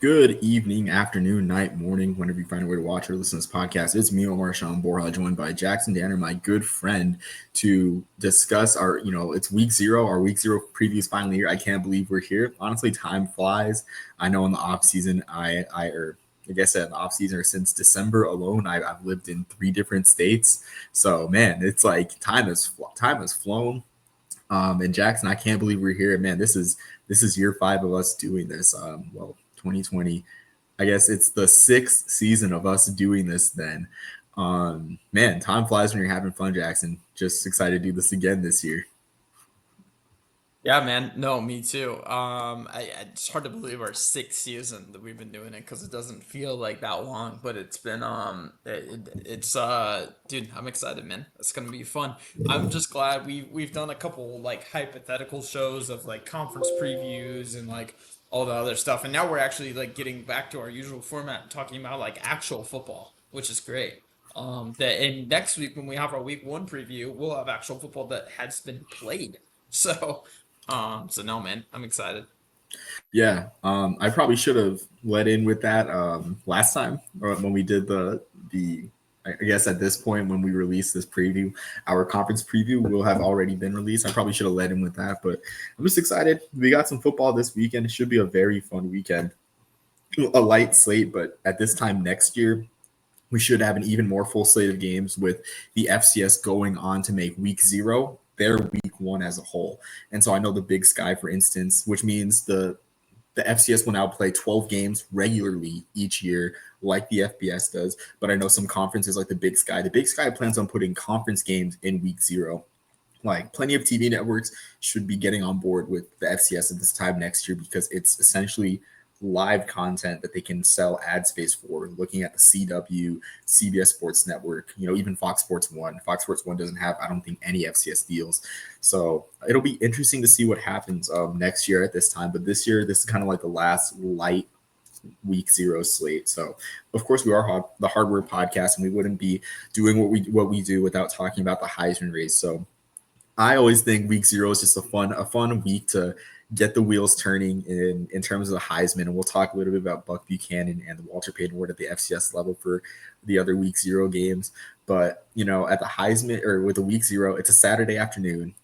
Good evening, afternoon, night, morning, whenever you find a way to watch or listen to this podcast. It's me, Omar Borja, joined by Jackson Danner, my good friend, to discuss it's week zero. Our week zero preview is finally here. I can't believe we're here. Honestly, time flies. I know in the off season, like I said, in the off season or since December alone, I've lived in 3 different states. So man, it's like time has flown. And Jackson, I can't believe we're here, man. This is year 5 of us doing this. 2020. I guess it's the 6th season of us doing this. Then, man, time flies when you're having fun, Jackson. Just excited to do this again this year. Yeah, man. No, me too. It's hard to believe our sixth season that we've been doing it because it doesn't feel like that long, but it's been dude, I'm excited, man. It's gonna be fun. I'm just glad we've done a couple like hypothetical shows of like conference previews and like all the other stuff, and now we're actually like getting back to our usual format, and talking about like actual football, which is great. That and next week when we have our week one preview, we'll have actual football that has been played. So. So no, man, I'm excited. Yeah, I probably should have let in with that last time or when we did the. I guess at this point when we release this preview, our conference preview will have already been released. I probably should have let in with that, but I'm just excited. We got some football this weekend. It should be a very fun weekend. A light slate, but at this time next year, we should have an even more full slate of games with the FCS going on to make week zero their week one as a whole. And so I know the Big Sky, for instance, which means the FCS will now play 12 games regularly each year, like the FBS does. But I know some conferences like the Big Sky plans on putting conference games in week zero. Like plenty of TV networks should be getting on board with the FCS at this time next year because it's essentially live content that they can sell ad space for. Looking at the CW, CBS Sports Network, even Fox Sports One. Fox Sports One doesn't have, I don't think, any FCS deals. So it'll be interesting to see what happens next year at this time. But this year, this is kind of like the last light week zero slate. So, of course, we are the Hardware Podcast, and we wouldn't be doing what we do without talking about the Heisman race. So, I always think week zero is just a fun week to get the wheels turning in terms of the Heisman, and we'll talk a little bit about Buck Buchanan and the Walter Payton Award at the FCS level for the other week zero games. But at the Heisman or with the week zero, it's a Saturday afternoon.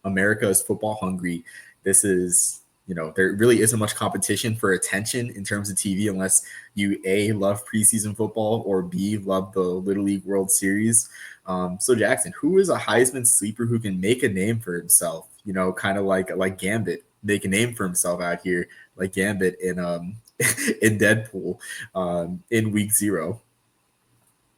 America is football hungry. This is there really isn't much competition for attention in terms of TV unless you A, love preseason football, or B, love the Little League World Series. So Jackson, who is a Heisman sleeper who can make a name for himself? Kind of like Gambit, make a name for himself out here, like Gambit in in Deadpool, in week zero.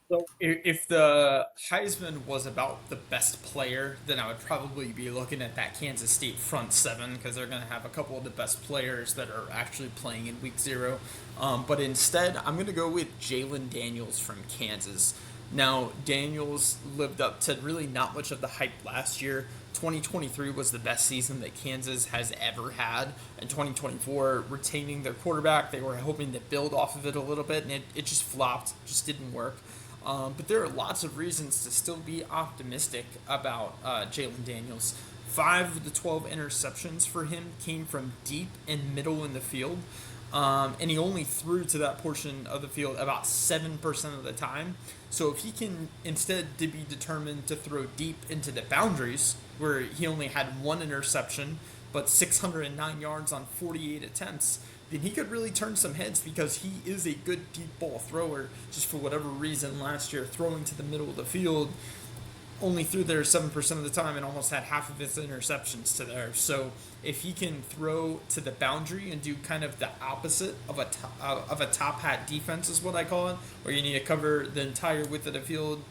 So if the Heisman was about the best player, then I would probably be looking at that Kansas State front seven because they're going to have a couple of the best players that are actually playing in week zero. But instead, I'm going to go with Jalen Daniels from Kansas. Now, Daniels lived up to really not much of the hype last year. 2023 was the best season that Kansas has ever had. And 2024, retaining their quarterback, they were hoping to build off of it a little bit, and it just flopped, just didn't work. But there are lots of reasons to still be optimistic about Jalen Daniels. 5 of the 12 interceptions for him came from deep and middle in the field. And he only threw to that portion of the field about 7% of the time. So if he can instead to be determined to throw deep into the boundaries, where he only had 1 interception but 609 yards on 48 attempts, then he could really turn some heads because he is a good deep ball thrower. Just for whatever reason, last year throwing to the middle of the field, only threw there 7% of the time and almost had half of his interceptions to there. So if he can throw to the boundary and do kind of the opposite of a top hat defense is what I call it, where you need to cover the entire width of the field,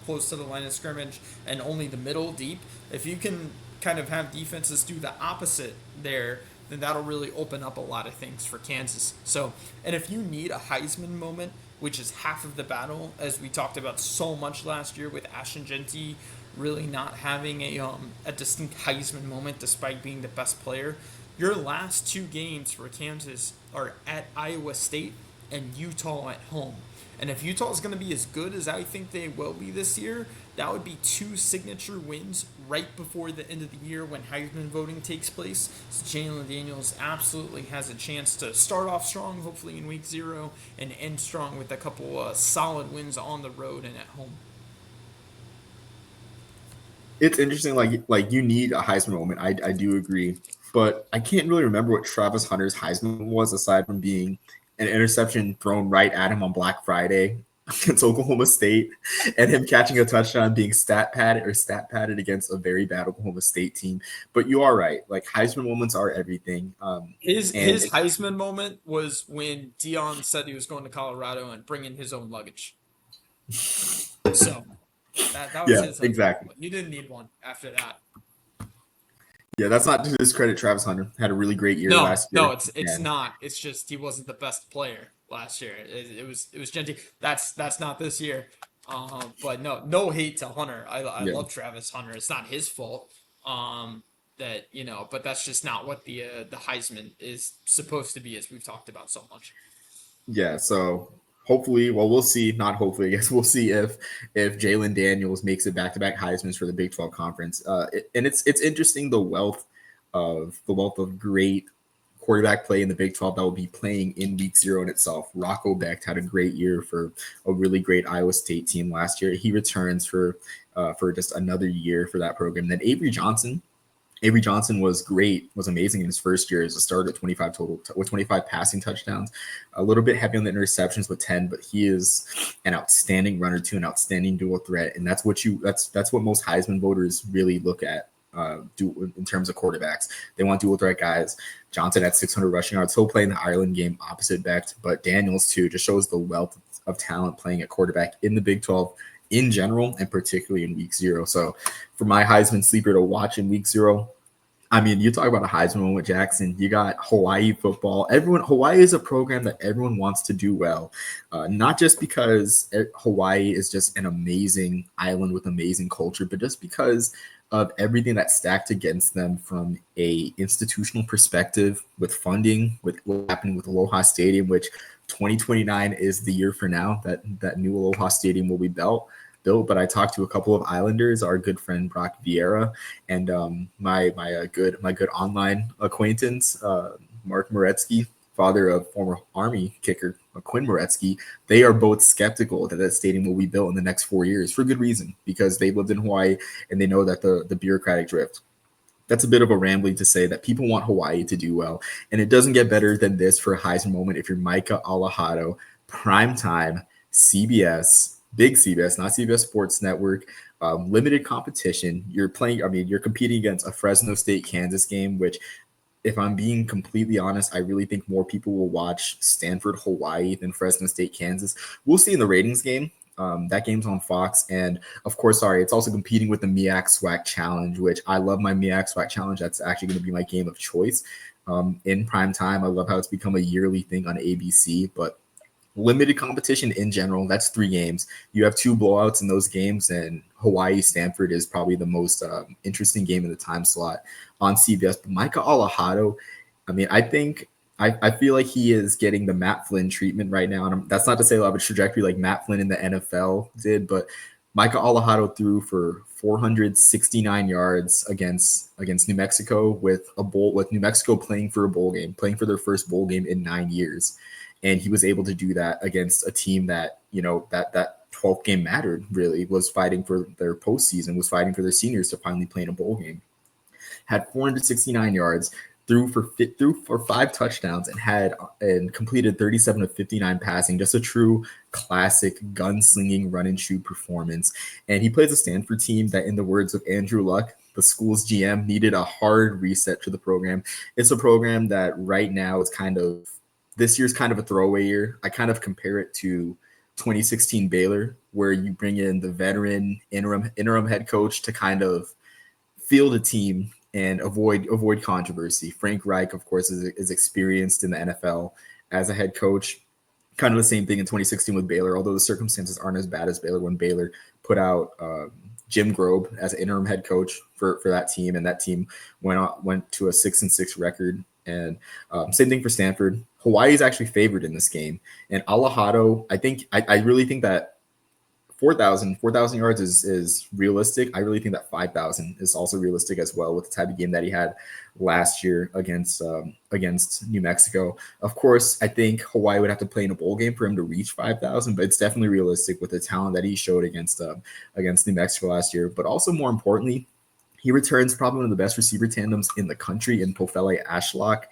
close to the line of scrimmage and only the middle deep. If you can kind of have defenses do the opposite there, then that'll really open up a lot of things for Kansas. So, and if you need a Heisman moment, which is half of the battle, as we talked about so much last year with Ashton Genty really not having a distinct Heisman moment despite being the best player. Your last 2 games for Kansas are at Iowa State and Utah at home. And if Utah is going to be as good as I think they will be this year, that would be two signature wins right before the end of the year when Heisman voting takes place. So Jalen Daniels absolutely has a chance to start off strong, hopefully in week 0, and end strong with a couple solid wins on the road and at home. It's interesting. Like you need a Heisman moment. I do agree, but I can't really remember what Travis Hunter's Heisman was aside from being an interception thrown right at him on Black Friday against Oklahoma State, and him catching a touchdown, being stat padded against a very bad Oklahoma State team. But you are right. Like Heisman moments are everything. And His Heisman moment was when Dion said he was going to Colorado and bringing his own luggage. So that was yeah, his Heisman exactly. moment. You didn't need one after that. Yeah, that's not to discredit Travis Hunter. Had a really great year No, last no, year. it's And not. It's just he wasn't the best player last year. It was Genty. That's not this year. But no hate to Hunter. I yeah, love Travis Hunter. It's not his fault. That but that's just not what the Heisman is supposed to be, as we've talked about so much. yeah. So hopefully, well, we'll see. Not hopefully, I guess we'll see if Jalen Daniels makes it back-to-back Heisman's for the Big 12 conference. And it's interesting the wealth of great quarterback play in the Big 12 that will be playing in week 0 in itself. Rocco Becht had a great year for a really great Iowa State team last year. He returns for just another year for that program. Then Avery Johnson was great, was amazing in his first year as a starter, 25 total with 25 passing touchdowns. A little bit heavy on the interceptions with 10, but he is an outstanding runner too, an outstanding dual threat, and that's what most Heisman voters really look at. Do in terms of quarterbacks, they want dual threat guys. Johnson at 600 rushing yards. He'll play in the Ireland game opposite Becht, but Daniels too just shows the wealth of talent playing at quarterback in the Big 12 in general, and particularly in week 0. So for my Heisman sleeper to watch in week 0, I mean, you talk about a Heisman moment, Jackson. You got Hawaii football. Hawaii is a program that everyone wants to do well, not just because Hawaii is just an amazing island with amazing culture, but just because of everything that's stacked against them from a institutional perspective, with funding, with what's happening with Aloha Stadium, which 2029 is the year for now that new Aloha Stadium will be built. But I talked to a couple of Islanders, our good friend Brock Vieira, and my good online acquaintance Mark Moretsky, father of former Army kicker Quinn Moretsky. They are both skeptical that stadium will be built in the next 4 years for good reason, because they lived in Hawaii and they know that the bureaucratic drift. That's a bit of a rambling to say that people want Hawaii to do well, and it doesn't get better than this for a Heisman moment if you're Micah Alahado, primetime CBS, big CBS, not CBS Sports Network, limited competition. You're playing. I mean, you're competing against a Fresno State Kansas game, which, if I'm being completely honest, I really think more people will watch Stanford Hawaii than Fresno State Kansas. We'll see in the ratings game. That game's on Fox, and of course, sorry, it's also competing with the MEAC SWAC Challenge, which I love my MEAC SWAC Challenge. That's actually going to be my game of choice in prime time. I love how it's become a yearly thing on ABC, but limited competition in general. That's 3 games. You have 2 blowouts in those games, and Hawaii Stanford is probably the most interesting game in the time slot on CBS. But Micah Alahado, I mean, I feel like he is getting the Matt Flynn treatment right now. And that's not to say he'll have a trajectory like Matt Flynn in the NFL did, but Micah Alahado threw for 469 yards against New Mexico with New Mexico playing for a bowl game, playing for their first bowl game in 9 years. And he was able to do that against a team that, that 12th game mattered, really, was fighting for their postseason, was fighting for their seniors to finally play in a bowl game. Had 469 yards, threw for 5 touchdowns, and completed 37 of 59 passing. Just a true classic gunslinging run and shoot performance. And he plays a Stanford team that, in the words of Andrew Luck, the school's GM, needed a hard reset to the program. It's a program that right now is this year's kind of a throwaway year. I kind of compare it to 2016 Baylor, where you bring in the veteran interim head coach to kind of field a team and avoid controversy. Frank Reich, of course, is experienced in the NFL as a head coach. Kind of the same thing in 2016 with Baylor, although the circumstances aren't as bad as Baylor, when Baylor put out Jim Grobe as an interim head coach for that team, and that team went to a 6-6 record And same thing for Stanford. Hawaii is actually favored in this game. And Alejado, I really think that 4,000 yards is realistic. I really think that 5,000 is also realistic as well with the type of game that he had last year against New Mexico. Of course, I think Hawaii would have to play in a bowl game for him to reach 5,000, but it's definitely realistic with the talent that he showed against New Mexico last year. But also more importantly, he returns probably one of the best receiver tandems in the country in Pofele Ashlock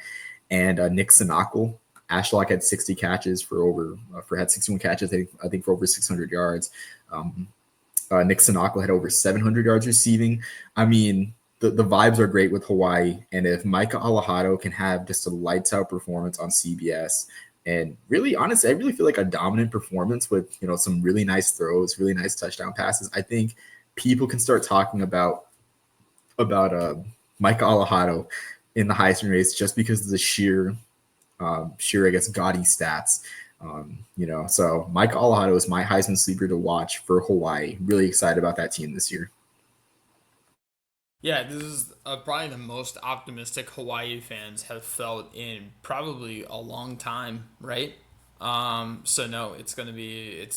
and Nick Sinakle. Ashlock had 60 catches had 61 catches, I think for over 600 yards. Nick Sinakle had over 700 yards receiving. I mean, the vibes are great with Hawaii. And if Micah Alejado can have just a lights out performance on CBS, and really, honestly, I really feel like a dominant performance with, some really nice throws, really nice touchdown passes, I think people can start talking about Micah Alejado in the Heisman race just because of the sheer, I guess, gaudy stats. So Mike Alejado is my Heisman sleeper to watch for Hawaii. Really excited about that team this year. Yeah, this is probably the most optimistic Hawaii fans have felt in probably a long time, right? So no, it's gonna be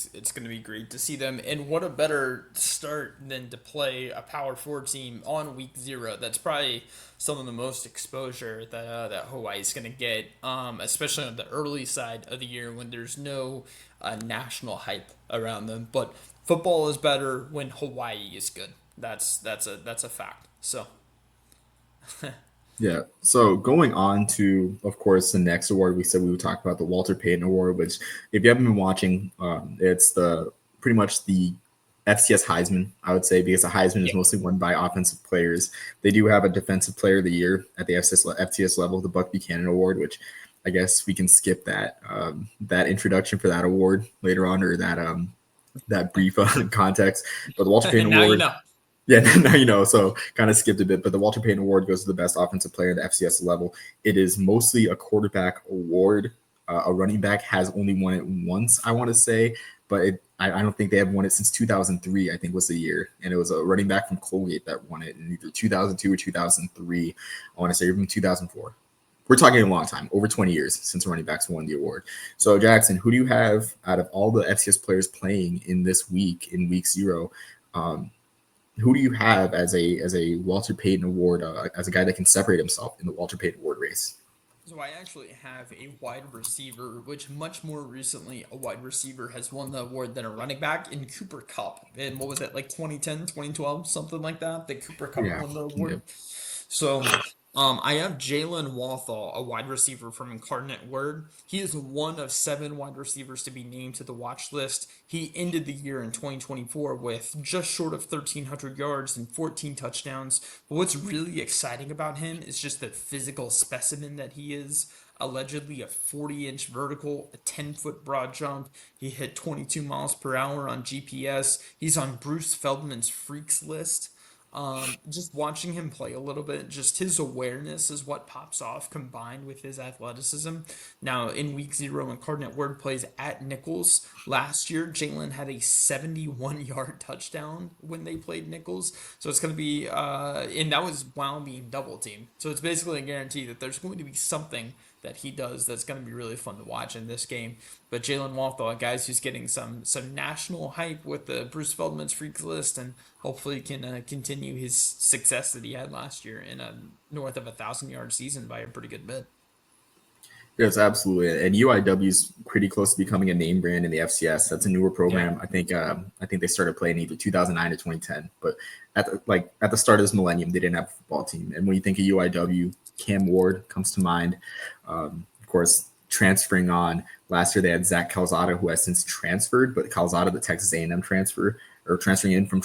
great to see them. And what a better start than to play a Power Four team on week zero. That's probably some of the most exposure that Hawaii's gonna get, especially on the early side of the year when there's no national hype around them. But football is better when Hawaii is good. That's a fact. So. Yeah. So going on to, of course, the next award, we said we would talk about the Walter Payton Award, which, if you haven't been watching, it's pretty much the FCS Heisman, I would say, because the Heisman is mostly won by offensive players. They do have a Defensive Player of the Year at the FCS level, the Buck Buchanan Award, which I guess we can skip that introduction for that award later on, or that brief context. But the Walter Payton Now Award. you know. Yeah, now so kind of skipped a bit, but the Walter Payton Award goes to the best offensive player at the FCS level. It is mostly a quarterback award. A running back has only won it once, I want to say, but I don't think they have won it since 2003, I think was the year. And it was a running back from Colgate that won it in either 2002 or 2003. I want to say even 2004. We're talking a long time, over 20 years since running backs won the award. So, Jackson, who do you have out of all the FCS players playing in this week, in week zero? Who do you have as a Walter Payton Award, as a guy that can separate himself in the Walter Payton Award race? So I actually have a wide receiver, which much more recently a wide receiver has won the award than a running back in Cooper Cup. And what was it, like 2010, 2012, something like that? The Cooper Cup Yeah. won the award. So I have Jalen Walthall, a wide receiver from Incarnate Word. He is one of 7 wide receivers to be named to the watch list. He ended the year in 2024 with just short of 1,300 yards and 14 touchdowns. But what's really exciting about him is just the physical specimen that he is. Allegedly a 40-inch vertical, a 10-foot broad jump. He hit 22 miles per hour on GPS. He's on Bruce Feldman's freaks list. Just watching him play a little bit, just his awareness is what pops off combined with his athleticism. Now, in week zero, Incarnate Word plays at Nichols. Last year, Jalen had a 71-yard touchdown when they played Nichols. So it's going to be, and that was while being double teamed. So it's basically a guarantee that there's going to be something that he does that's going to be really fun to watch in this game. But Jalen Walthall, a guy who's getting some national hype with the Bruce Feldman's freaks list, and hopefully can continue his success that he had last year in a north of 1,000-yard season by a pretty good bit. Yes, absolutely. And UIW is pretty close to becoming a name brand in the FCS. That's a newer program. Yeah. I think they started playing either 2009 to 2010. But at the start of this millennium, they didn't have a football team. And when you think of UIW, Cam Ward comes to mind. Of course, transferring on. Last year they had Zach Calzada, who has since transferred, but Calzada, the Texas A&M transfer, or transferring in from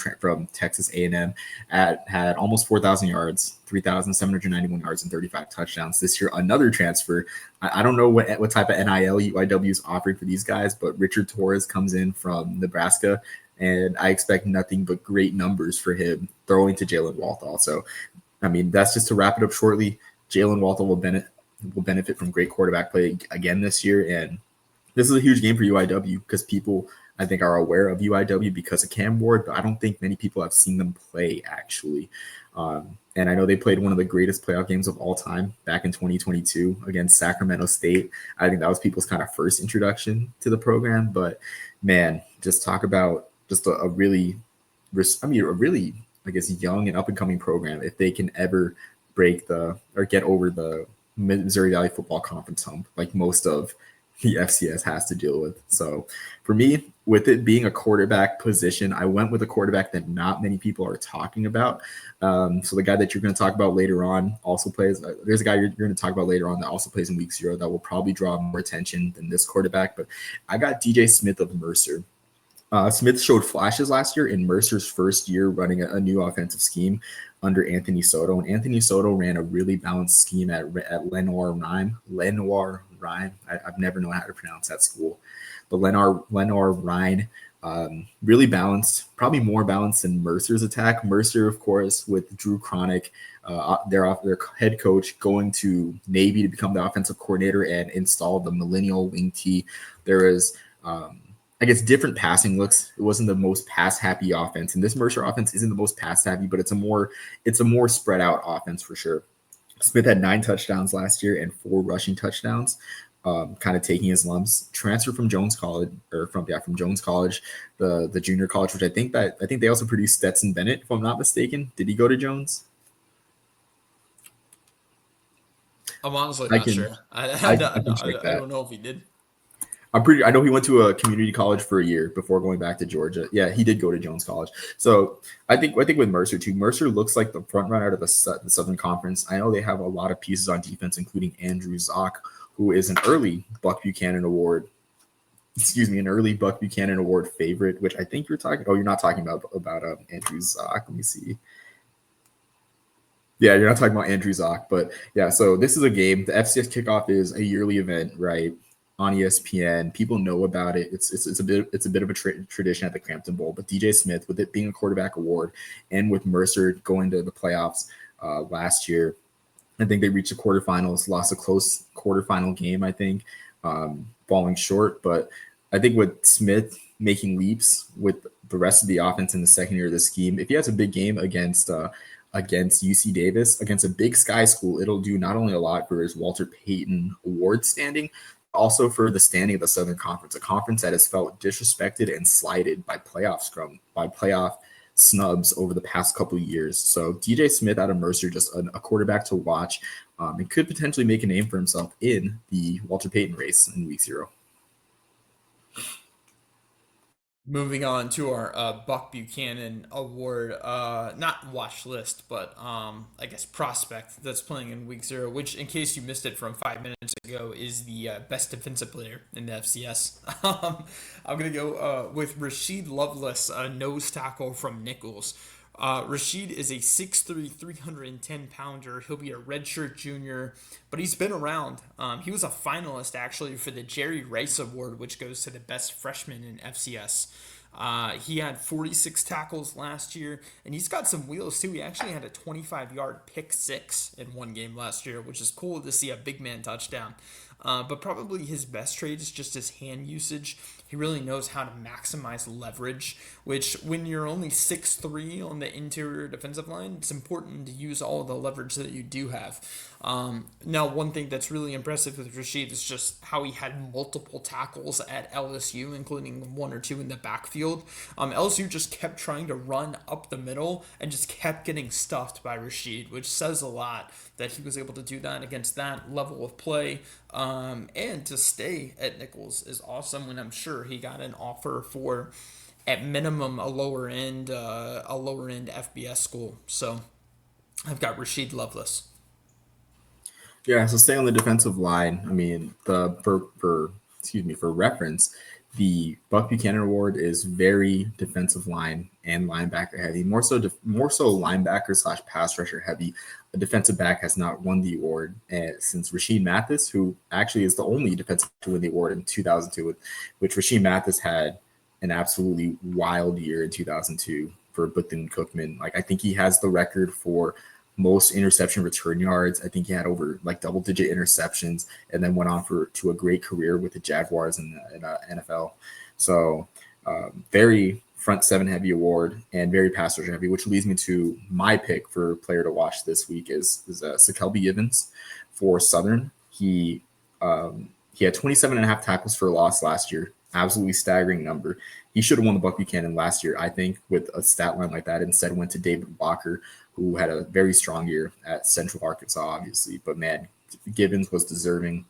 Texas A&M, had almost 4,000 yards, 3,791 yards, and 35 touchdowns. This year, another transfer. I don't know what type of NIL UIW is offering for these guys, but Richard Torres comes in from Nebraska, and I expect nothing but great numbers for him throwing to Jalen Walthall. So, I mean, that's just to wrap it up shortly. Jalen Walthall will benefit from great quarterback play again this year, and this is a huge game for UIW because people I think are aware of UIW because of Cam Ward, but I don't think many people have seen them play actually. And I know they played one of the greatest playoff games of all time back in 2022 against Sacramento State. I think that was people's kind of first introduction to the program. But man, just talk about just a really, a really, I guess, young and up and coming program. If they can ever break the or get over the Missouri Valley Football Conference hump, like most of the FCS has to deal with. So for me, with it being a quarterback position, I went with a quarterback that not many people are talking about. So the guy that you're going to talk about later on also plays. There's a guy you're going to talk about later on that also plays in week 0 that will probably draw more attention than this quarterback. But I got DJ Smith of Mercer. Smith showed flashes last year in Mercer's first year running a new offensive scheme under Anthony Soto. And Anthony Soto ran a really balanced scheme at Lenoir Rhyne. I've never known how to pronounce that school. But Lenoir Rhyne, really balanced, probably more balanced than Mercer's attack. Mercer, of course, with Drew Cronick, their head coach, going to Navy to become the offensive coordinator and install the millennial wing T. There is I guess different passing looks. It wasn't the most pass happy offense, and this Mercer offense isn't the most pass happy, but it's a more spread out offense for sure. Smith had 9 touchdowns last year and 4 rushing touchdowns, kind of taking his lumps. Transferred from Jones College, from Jones College, the junior college, which I think they also produced Stetson Bennett, if I'm not mistaken. Did he go to Jones? I'm honestly not sure. I don't know if he did. I know he went to a community college for a year before going back to Georgia. Yeah, he did go to Jones College. So I think with Mercer too, Mercer looks like the front runner out of the Southern Conference. I know they have a lot of pieces on defense, including Andrew Zock, who is an early Buck Buchanan Award favorite, which I think you're talking. Oh, you're not talking about Andrew Zock. Let me see. Yeah, you're not talking about Andrew Zock, but yeah. So this is a game. The FCS kickoff is a yearly event, right? On ESPN, people know about it. It's a bit of a tradition at the Crampton Bowl. But DJ Smith, with it being a quarterback award, and with Mercer going to the playoffs last year, I think they reached the quarterfinals, lost a close quarterfinal game, I think, falling short. But I think with Smith making leaps with the rest of the offense in the second year of the scheme, if he has a big game against UC Davis, against a Big Sky school, it'll do not only a lot for his Walter Payton Award standing, also for the standing of the Southern Conference, a conference that has felt disrespected and slighted by playoff snubs over the past couple of years. So DJ Smith out of Mercer, just a quarterback to watch, and could potentially make a name for himself in the Walter Payton race in week 0. Moving on to our Buck Buchanan Award, not watch list, but I guess prospect that's playing in week 0, which, in case you missed it from 5 minutes ago, is the best defensive player in the FCS. I'm going to go with Rasheed Lovelace, a nose tackle from Nichols. Rasheed is a 6'3", 310-pounder. He'll be a redshirt junior, but he's been around. He was a finalist, actually, for the Jerry Rice Award, which goes to the best freshman in FCS. He had 46 tackles last year, and he's got some wheels, too. He actually had a 25-yard pick 6 in one game last year, which is cool to see a big man touchdown. But probably his best trait is just his hand usage. He really knows how to maximize leverage, which when you're only 6'3" on the interior defensive line, it's important to use all the leverage that you do have. Now, one thing that's really impressive with Rasheed is just how he had multiple tackles at LSU, including 1 or 2 in the backfield. LSU just kept trying to run up the middle and just kept getting stuffed by Rasheed, which says a lot that he was able to do that against that level of play. And to stay at Nichols is awesome, when I'm sure he got an offer for, at minimum, a lower end FBS school. So I've got Rasheed Lovelace. Yeah, so stay on the defensive line. I mean, for reference, the Buck Buchanan Award is very defensive line and linebacker heavy, more so linebacker / pass rusher heavy. A defensive back has not won the award since Rasheed Mathis, who actually is the only defensive to win the award in 2002, which Rasheed Mathis had an absolutely wild year in 2002 for Bethune-Cookman. Like, I think he has the record for most interception return yards. I think he had over double-digit interceptions, and then went on to a great career with the Jaguars in the NFL. So Very front seven heavy award and very pass rusher heavy, which leads me to my pick for player to watch this week is Sekelby Givens for Southern. He had 27 and a half tackles for a loss last year. Absolutely staggering number. He should have won the Buck Buchanan last year, I think, with a stat line like that. Instead, went to David Walker, who had a very strong year at Central Arkansas, obviously. But man, Givens was deserving.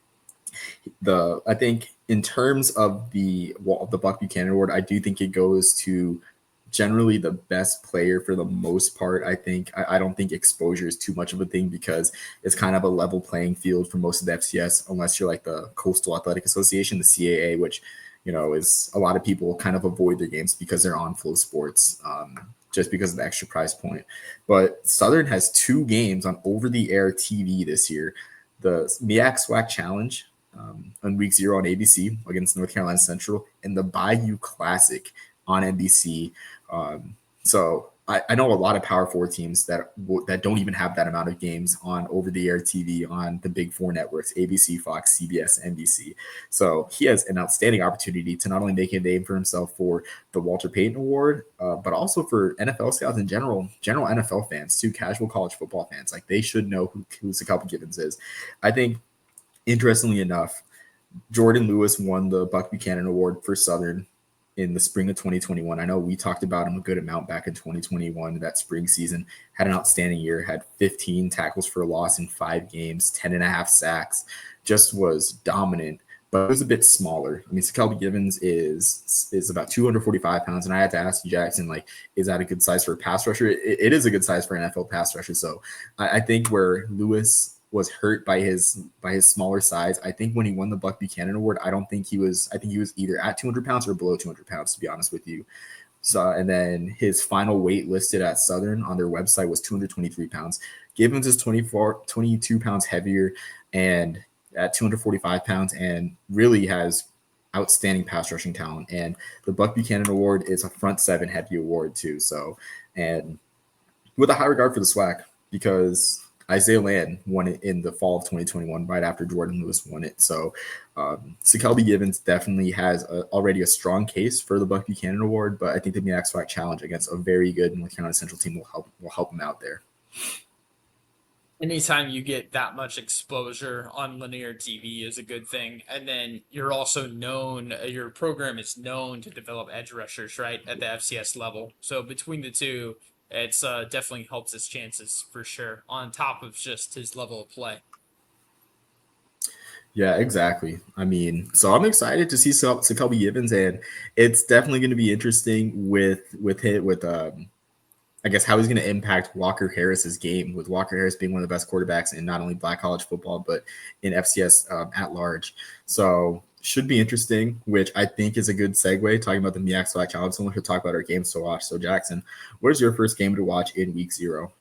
I think in terms of the Buck Buchanan Award, I do think it goes to generally the best player for the most part. I don't think exposure is too much of a thing because it's kind of a level playing field for most of the FCS, unless you're like the Coastal Athletic Association, the CAA, which is a lot of people kind of avoid their games because they're on Flow Sports. Just because of the extra price point. But Southern has 2 games on over-the-air TV this year. The MEAC SWAC Challenge on week 0 on ABC against North Carolina Central, and the Bayou Classic on NBC. So I know a lot of Power 4 teams that don't even have that amount of games on over-the-air TV on the big 4 networks, ABC, Fox, CBS, NBC. So he has an outstanding opportunity to not only make a name for himself for the Walter Payton Award, but also for NFL scouts in general NFL fans too, casual college football fans. Like, they should know who Sekelby Givens is. I think, interestingly enough, Jordan Lewis won the Buck Buchanan Award for Southern in the spring of 2021. I know we talked about him a good amount back in 2021. That spring season, had an outstanding year, had 15 tackles for a loss in 5 games, 10 and a half sacks, just was dominant, but it was a bit smaller. I mean, Sekelby Givens is about 245 pounds, and I had to ask you, Jackson, like, is that a good size for a pass rusher? It is a good size for an NFL pass rusher. So I think where Lewis was hurt by his smaller size, I think when he won the Buck Buchanan Award, I think he was either at 200 pounds or below 200 pounds, to be honest with you. So, and then his final weight listed at Southern on their website was 223 pounds. Givens is 22 pounds heavier and at 245 pounds, and really has outstanding pass rushing talent. And the Buck Buchanan Award is a front 7 heavy award too. So, and with a high regard for the SWAC, because Isaiah Land won it in the fall of 2021, right after Jordan Lewis won it. So Sekelby Givens definitely has already a strong case for the Buck Buchanan Award, but I think the MEAC SWAC Challenge against a very good North Carolina Central team will help him out there. Anytime you get that much exposure on linear TV is a good thing. And then you're also known, your program is known to develop edge rushers, right, at the FCS level. So between the two, it's definitely helps his chances for sure, on top of just his level of play. Yeah, exactly. I mean, so I'm excited to see Sekelby Givens, and it's definitely going to be interesting with I guess how he's going to impact Walker Harris's game, with Walker Harris being one of the best quarterbacks in not only Black college football but in FCS at large. So should be interesting, which I think is a good segue talking about the MEAC SWAC Challenge. Someone should talk about our games to watch. So Jackson, where's your first game to watch in week 0?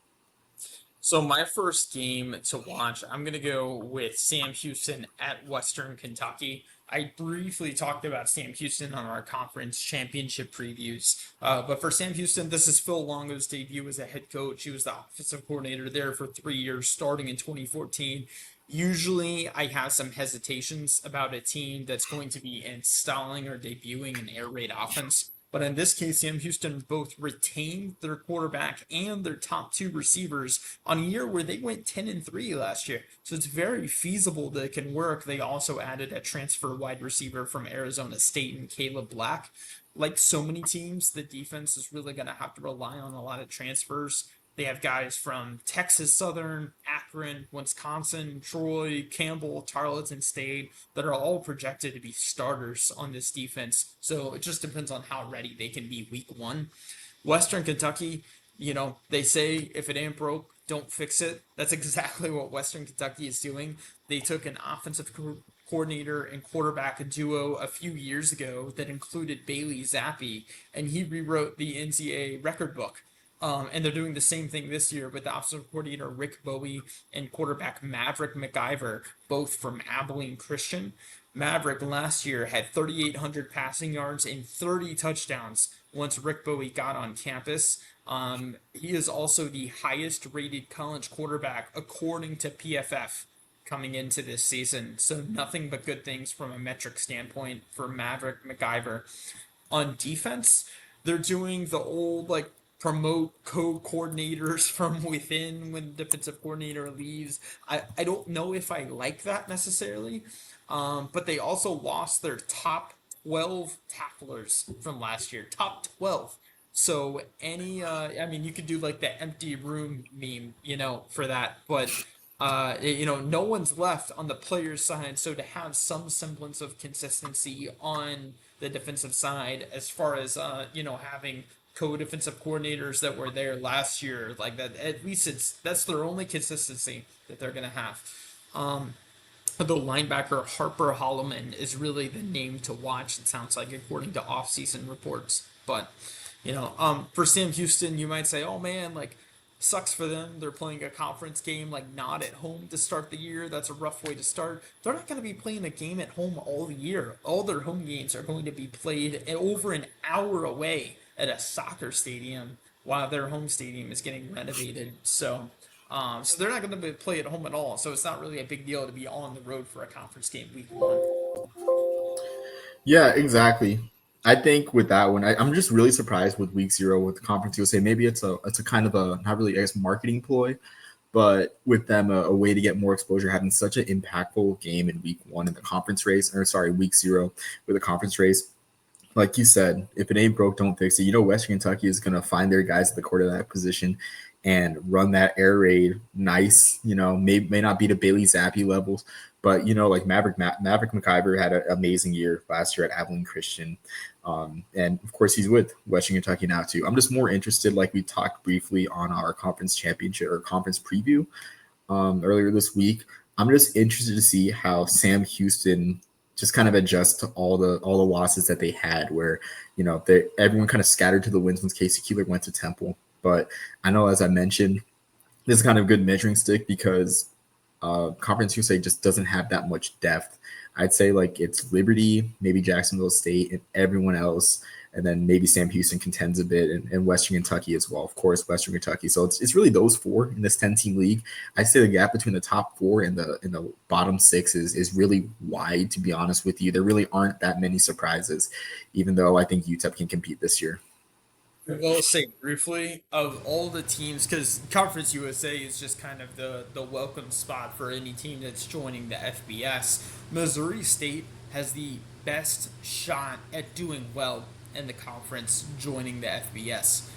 So my first game to watch, I'm gonna go with Sam Houston at Western Kentucky. I briefly talked about Sam Houston on our conference championship previews, but for Sam Houston, this is Phil Longo's debut as a head coach. He was the offensive coordinator there for 3 years, starting in 2014. Usually, I have some hesitations about a team that's going to be installing or debuting an air raid offense. But in this case, Sam Houston both retained their quarterback and their top 2 receivers on a year where they went 10-3 last year. So it's very feasible that it can work. They also added a transfer wide receiver from Arizona State and Caleb Black. Like so many teams, the defense is really going to have to rely on a lot of transfers. They have guys from Texas Southern, Akron, Wisconsin, Troy, Campbell, Tarleton State that are all projected to be starters on this defense. So it just depends on how ready they can be week 1. Western Kentucky, they say if it ain't broke, don't fix it. That's exactly what Western Kentucky is doing. They took an offensive coordinator and quarterback duo a few years ago that included Bailey Zappi, and he rewrote the NCAA record book. And they're doing the same thing this year with the offensive coordinator Rick Bowie and quarterback Maverick McIver, both from Abilene Christian. Maverick last year had 3,800 passing yards and 30 touchdowns once Rick Bowie got on campus. He is also the highest rated college quarterback according to PFF coming into this season. So nothing but good things from a metric standpoint for Maverick McIver. On defense, they're doing the old like promote co-coordinators from within when the defensive coordinator leaves. I don't know if I like that necessarily. But they also lost their top 12 tacklers from last year. Top 12. So any I mean you could do like the empty room meme, for that, but no one's left on the players side, so to have some semblance of consistency on the defensive side as far as having co-defensive coordinators that were there last year like that, at least that's their only consistency that they're going to have. The linebacker Harper Holloman is really the name to watch, it sounds like, according to off-season reports. But for Sam Houston, you might say, oh man, like, sucks for them. They're playing a conference game, like, not at home to start the year. That's a rough way to start. They're not going to be playing a game at home all year. All their home games are going to be played over an hour away at a soccer stadium while their home stadium is getting renovated. So they're not going to play at home at all. So it's not really a big deal to be on the road for a conference game week one. Yeah, exactly. I think with that one, I'm just really surprised with week 0 with the conference USA. Maybe it's a kind of a not really, I guess, marketing ploy, but with them a way to get more exposure, having such an impactful game in week 1 in the conference race, or sorry, week 0 with the conference race. Like you said, if it ain't broke, don't fix it. Western Kentucky is going to find their guys at the quarterback position and run that air raid nice. May not be to Bailey Zappi levels, but like Maverick McIver had an amazing year last year at Abilene Christian, and of course he's with Western Kentucky now too. I'm just more interested, like we talked briefly on our conference championship or conference preview earlier this week. I'm just interested to see how Sam Houston just kind of adjust to all the losses that they had, where everyone kind of scattered to the winds once Casey Keeler went to Temple. But I know, as I mentioned, this is kind of a good measuring stick because Conference USA just doesn't have that much depth. I'd say like it's Liberty, maybe Jacksonville State, and everyone else, and then maybe Sam Houston contends a bit, and Western Kentucky as well. Of course, Western Kentucky. So it's really those 4 in this 10-team league. I say the gap between the top 4 and the bottom 6 is really wide. To be honest with you, there really aren't that many surprises, even though I think UTEP can compete this year. Well, say briefly of all the teams, because Conference USA is just kind of the welcome spot for any team that's joining the FBS. Missouri State has the best shot at doing well in the conference joining the FBS.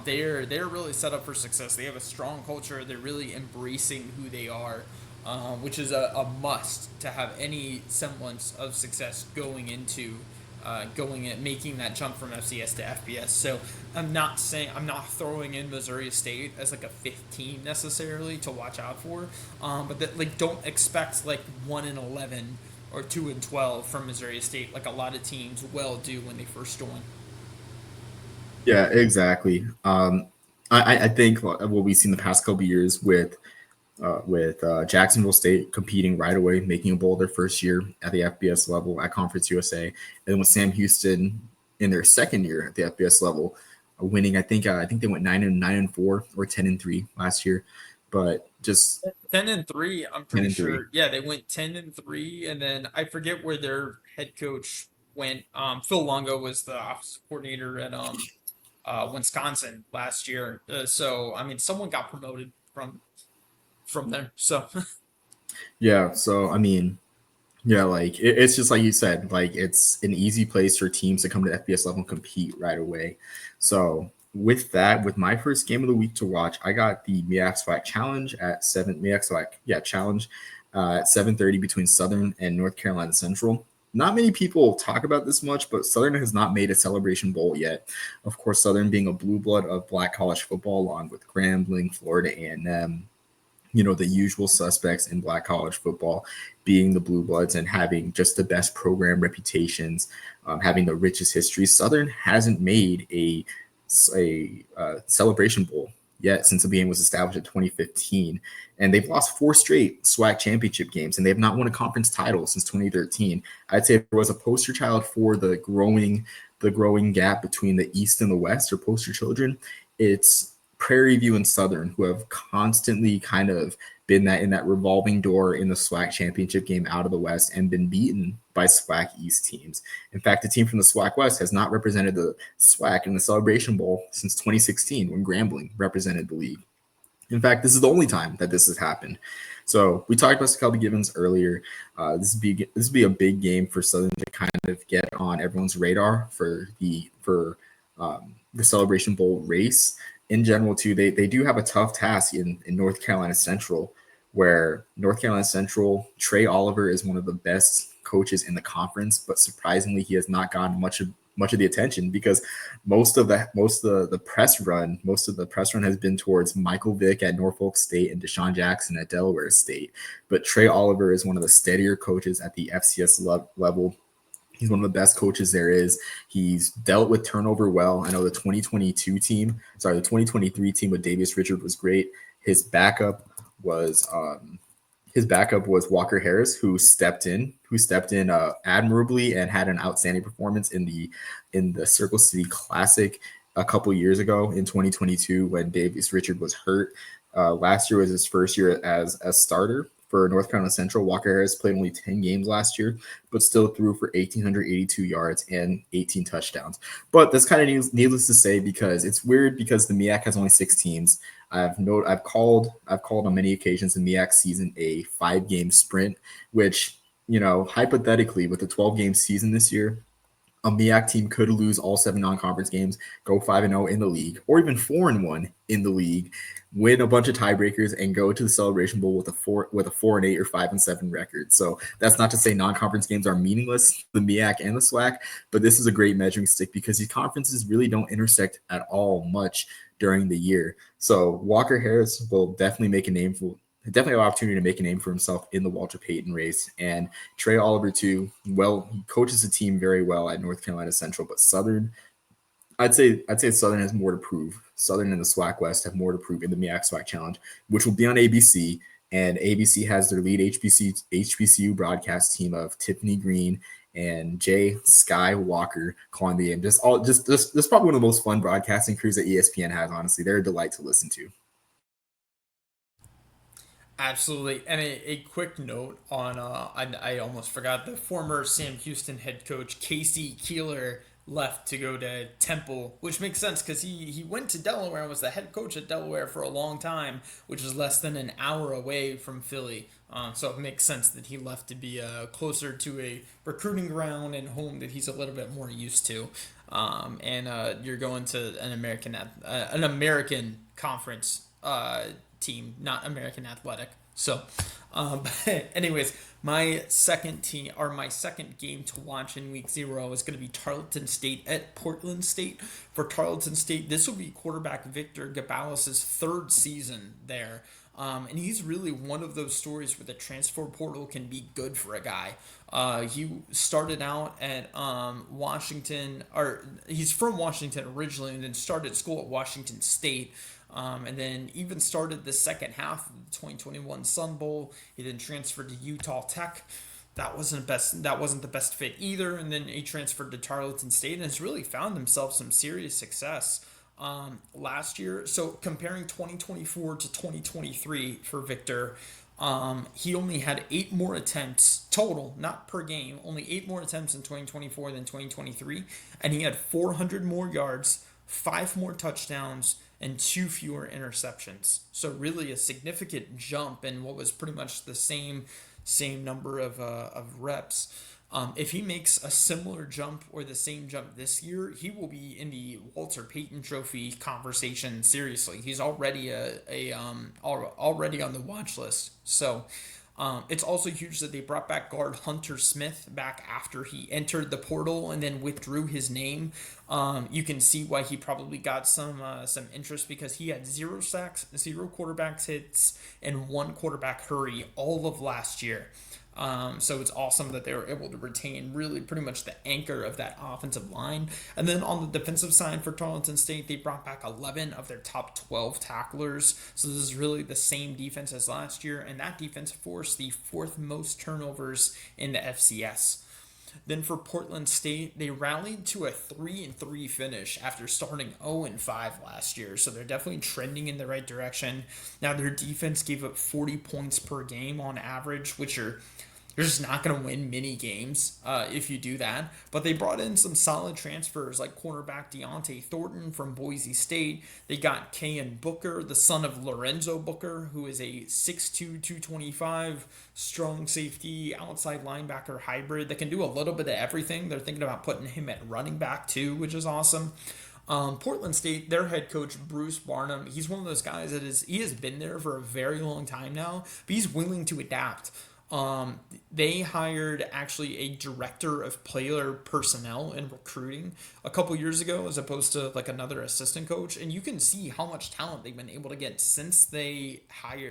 They're really set up for success. They have a strong culture. They're really embracing who they are, which is a must to have any semblance of success going at making that jump from FCS to FBS. So I'm not throwing in Missouri State as like a 15 necessarily to watch out for, but that, like, don't expect like 1-11 or 2-12 from Missouri State like a lot of teams will do when they first join. Yeah, exactly. I think what we've seen the past couple of years with Jacksonville State competing right away, making a bowl their first year at the FBS level at Conference USA, and then with Sam Houston in their second year at the FBS level, winning. I think they went 9-4 or 10-3 last year, but just 10-3. I'm 10 pretty and 3. sure. Yeah, they went 10-3, and then I forget where their head coach went. Phil Longo was the offensive coordinator at Wisconsin last year. So I mean, someone got promoted from there. So Yeah, so I mean, yeah, like it's just like you said, like it's an easy place for teams to come to FBS level and compete right away. So with that, with my first game of the week to watch, I got the MEAC SWAC Challenge at 7:30 between Southern and North Carolina Central. Not many people talk about this much, but Southern has not made a Celebration Bowl yet. Of course, Southern being a blue blood of Black college football, along with Grambling, Florida A&M, the usual suspects in Black college football, being the blue bloods and having just the best program reputations, having the richest history. Southern hasn't made a Celebration Bowl yet since the game was established in 2015, and they've lost 4 straight SWAC championship games, and they have not won a conference title since 2013. I'd say if there was a poster child for the growing gap between the East and the West, or poster children, it's Prairie View and Southern, who have constantly kind of been that in that revolving door in the SWAC championship game out of the West and been beaten by SWAC East teams. In fact, the team from the SWAC West has not represented the SWAC in the Celebration Bowl since 2016 when Grambling represented the league. In fact, this is the only time that this has happened. So we talked about Skelby Givens earlier. This would be a big game for Southern to kind of get on everyone's radar for the Celebration Bowl race. In general, too, they do have a tough task in North Carolina Central, where North Carolina Central, Trey Oliver is one of the best coaches in the conference, but surprisingly, he has not gotten much of the attention because most of the press run has been towards Michael Vick at Norfolk State and Deshaun Jackson at Delaware State. But Trey Oliver is one of the steadier coaches at the FCS level. He's one of the best coaches there is. He's dealt with turnover well. I know the 2023 team with Davis Richard was great. His backup was Walker Harris, who stepped in admirably and had an outstanding performance in the Circle City Classic a couple years ago in 2022 when Davis Richard was hurt. Last year was his first year as a starter for North Carolina Central. Walker Harris played only 10 games last year, but still threw for 1,882 yards and 18 touchdowns. But that's kind of needless to say because it's weird because the MEAC has only 6 teams. I've called on many occasions the MEAC season a 5-game sprint, which, hypothetically with the 12-game season this year, a MEAC team could lose all 7 non-conference games, go 5-0 in the league, or even 4-1 in the league, win a bunch of tiebreakers, and go to the Celebration Bowl with a 4-8 or 5-7 record. So that's not to say non-conference games are meaningless, the MEAC and the SWAC, but this is a great measuring stick because these conferences really don't intersect at all much during the year. So Walker Harris will definitely make a name for. Definitely an opportunity to make a name for himself in the Walter Payton race. And Trey Oliver, too, he coaches the team very well at North Carolina Central, but Southern, I'd say Southern has more to prove. Southern and the SWAC West have more to prove in the MEAC SWAC Challenge, which will be on ABC. And ABC has their lead HBCU broadcast team of Tiffany Green and Jay Skywalker calling the game. Just probably one of the most fun broadcasting crews that ESPN has, honestly. They're a delight to listen to. Absolutely. And a quick note on, I almost forgot, the former Sam Houston head coach, Casey Keeler, left to go to Temple, which makes sense because he went to Delaware and was the head coach at Delaware for a long time, which is less than an hour away from Philly. So it makes sense that he left to be closer to a recruiting ground and home that he's a little bit more used to. And you're going to an American conference team, not American Athletic. So, anyways, my second game to watch in week 0 is going to be Tarleton State at Portland State. For Tarleton State, this will be quarterback Victor Gabales' 3rd season there. And he's really one of those stories where the transfer portal can be good for a guy. He started out at Washington, or he's from Washington originally, and then started school at Washington State. And then even started the second half of the 2021 Sun Bowl. He then transferred to Utah Tech. That wasn't the best fit either. And then he transferred to Tarleton State and has really found himself some serious success last year. So comparing 2024 to 2023 for Victor, he only had 8 more attempts total, not per game, only 8 more attempts in 2024 than 2023. And he had 400 more yards, 5 more touchdowns, and 2 fewer interceptions. So really a significant jump in what was pretty much the same number of reps. If he makes a similar jump or the same jump this year, he will be in the Walter Payton Trophy conversation. Seriously, he's already already on the watch list. So it's also huge that they brought back guard Hunter Smith back after he entered the portal and then withdrew his name. You can see why he probably got some interest because he had 0 sacks, 0 quarterback hits, and 1 quarterback hurry all of last year. So it's awesome that they were able to retain really pretty much the anchor of that offensive line. And then on the defensive side for Tarleton State, they brought back 11 of their top 12 tacklers. So this is really the same defense as last year. And that defense forced the 4th most turnovers in the FCS. Then for Portland State, they rallied to a 3-3 finish after starting 0-5 last year. So they're definitely trending in the right direction. Now their defense gave up 40 points per game on average, which are you're just not going to win many games if you do that. But they brought in some solid transfers like cornerback Deontay Thornton from Boise State. They got Kayan Booker, the son of Lorenzo Booker, who is a 6'2", 225 strong safety outside linebacker hybrid that can do a little bit of everything. They're thinking about putting him at running back too, which is awesome. Portland State, their head coach Bruce Barnum, he's one of those guys he has been there for a very long time now, but he's willing to adapt. They hired actually a director of player personnel and recruiting a couple years ago, as opposed to like another assistant coach, and you can see how much talent they've been able to get since they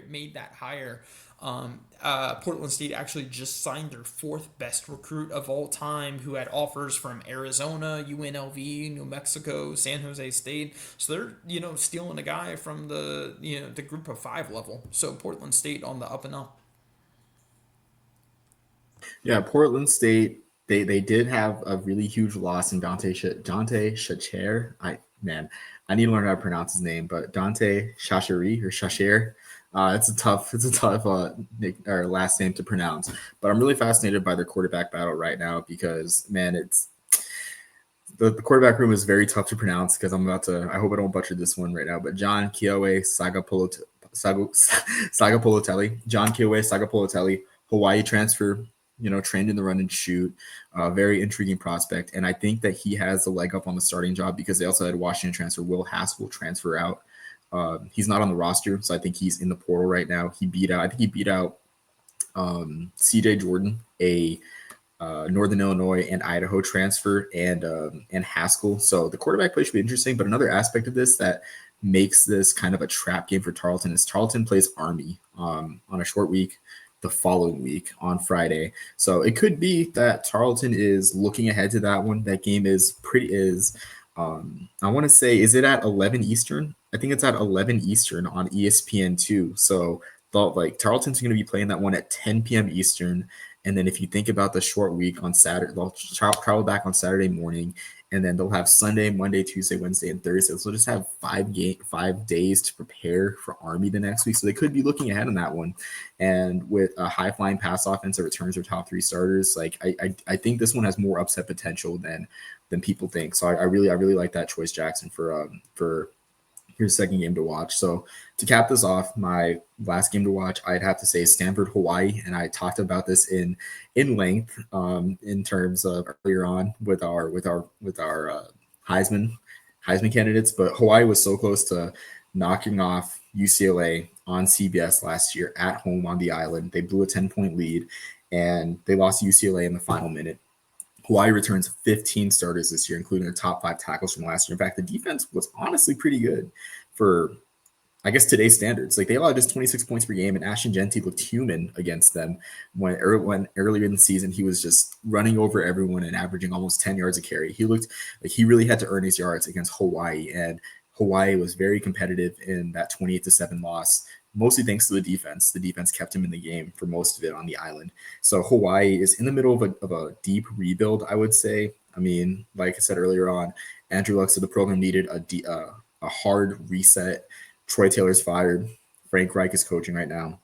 made that hire. Portland State actually just signed their fourth best recruit of all time, who had offers from Arizona, UNLV, New Mexico, San Jose State. So they're stealing a guy from the group of five level. So Portland State on the up and up. Yeah, Portland State. They did have a really huge loss in Dante Shacher. I need to learn how to pronounce his name, but Dante Shacheri or Shacher. It's a tough or last name to pronounce. But I'm really fascinated by their quarterback battle right now because man, it's the quarterback room is very tough to pronounce because I hope I don't butcher this one right now. But John Kiowe Sagapolotelli, John Kiowe Sagapolotelli, Hawaii transfer, trained in the run and shoot. Very intriguing prospect. And I think that he has the leg up on the starting job because they also had Washington transfer Will Haskell transfer out. He's not on the roster, so I think he's in the portal right now. I think he beat out CJ Jordan, a Northern Illinois and Idaho transfer, and Haskell. So the quarterback play should be interesting. But another aspect of this that makes this kind of a trap game for Tarleton is Tarleton plays Army on a short week the following week on Friday. So it could be that Tarleton is looking ahead to that one. That game I want to say, is it at 11 Eastern? I think it's at 11 Eastern on ESPN2. So thought like Tarleton's going to be playing that one at 10 p.m. Eastern. And then if you think about the short week on Saturday, they'll travel back on Saturday morning, and then they'll have Sunday, Monday, Tuesday, Wednesday, and Thursday. So they'll just have 5 days to prepare for Army the next week. So they could be looking ahead on that one. And with a high flying pass offense that returns their top three starters, like I think this one has more upset potential than people think. So I really like that choice, Jackson, for your second game to watch. So to cap this off, my last game to watch, I'd have to say Stanford, Hawaii, and I talked about this in length in terms of earlier on with our Heisman candidates. But Hawaii was so close to knocking off UCLA on CBS last year at home on the island. They blew a 10-point lead, and they lost UCLA in the final minute. Hawaii returns 15 starters this year, including the top 5 tackles from last year. In fact, the defense was honestly pretty good for, I guess, today's standards. Like, they allowed just 26 points per game, and Ashton Genty looked human against them when earlier in the season he was just running over everyone and averaging almost 10 yards a carry. He looked like he really had to earn his yards against Hawaii, and Hawaii was very competitive in that 28-7 loss, mostly thanks to the defense. The defense kept him in the game for most of it on the island. So Hawaii is in the middle of a deep rebuild, I would say. I mean, like I said earlier on, Andrew Luck said the program needed a hard reset. Troy Taylor's fired. Frank Reich is coaching right now.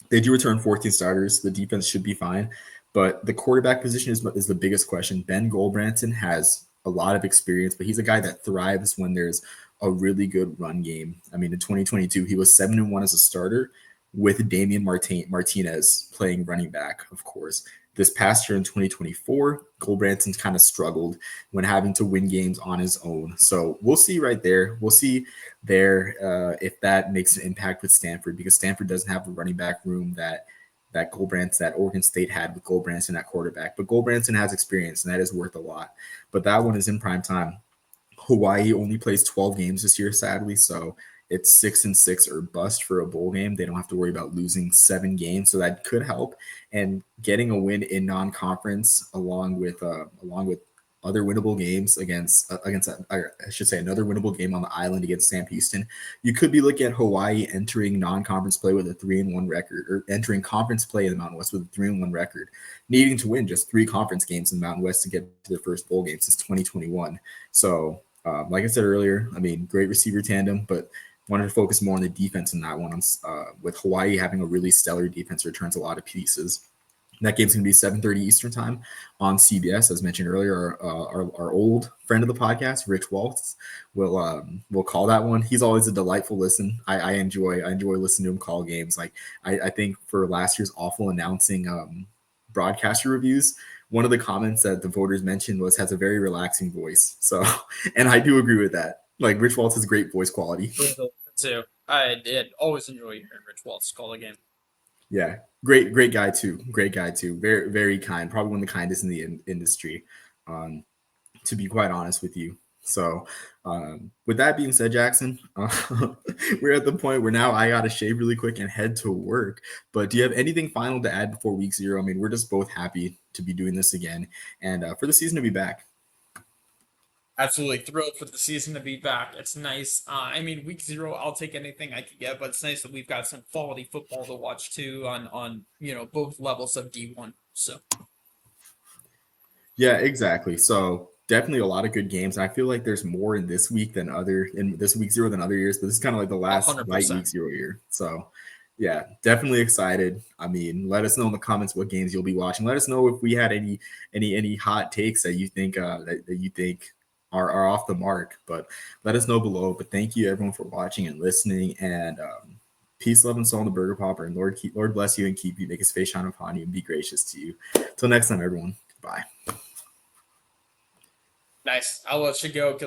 They do return 14 starters. The defense should be fine. But the quarterback position is the biggest question. Ben Goldbranson has a lot of experience, but he's a guy that thrives when there's a really good run game. I mean, in 2022, he was 7-1 as a starter with Damian Martinez playing running back, of course. This past year in 2024, Goldbranson's kind of struggled when having to win games on his own. So we'll see right there. We'll see there if that makes an impact with Stanford, because Stanford doesn't have the running back room that Oregon State had with Goldbranson at quarterback. But Goldbranson has experience, and that is worth a lot. But that one is in prime time. Hawaii only plays 12 games this year, sadly, so it's 6-6 or bust for a bowl game. They don't have to worry about losing 7 games, so that could help. And getting a win in non-conference along with other winnable games against I should say another winnable game on the island against Sam Houston, you could be looking at Hawaii entering non-conference play with a 3-1 record, or entering conference play in the Mountain West with a 3-1 record, needing to win just 3 conference games in the Mountain West to get to their first bowl game since 2021. So, like I said earlier, I mean, great receiver tandem, but wanted to focus more on the defense in that one. With Hawaii having a really stellar defense, returns a lot of pieces. That game's going to be 7:30 Eastern time on CBS. As mentioned earlier, our old friend of the podcast, Rich Waltz, will call that one. He's always a delightful listen. I enjoy listening to him call games. Like I think for last year's awful announcing broadcaster reviews, one of the comments that the voters mentioned was has a very relaxing voice. So, and I do agree with that. Like Rich Waltz has great voice quality. Too. I did always enjoy hearing Rich Waltz call a game. Yeah, great guy too. Great guy too. Very kind. Probably one of the kindest in the industry, to be quite honest with you. So, with that being said, Jackson, we're at the point where now I got to shave really quick and head to work. But do you have anything final to add before week 0? I mean, we're just both happy to be doing this again and for the season to be back. Absolutely thrilled for the season to be back. It's nice. I mean, week 0, I'll take anything I can get, but it's nice that we've got some quality football to watch too on both levels of D1. So Yeah, exactly. So definitely a lot of good games. And I feel like there's more in this week in this week 0 than other years, but this is kind of like the last 100%. light week 0 year. So yeah, definitely excited. I mean, let us know in the comments what games you'll be watching. Let us know if we had any hot takes that you think that you think are off the mark. But let us know below. But thank you everyone for watching and listening. And peace, love, and soul on the Burger Popper. And Lord bless you and keep you, make his face shine upon you, and be gracious to you. Till next time, everyone. Bye. nice. I'll let you go because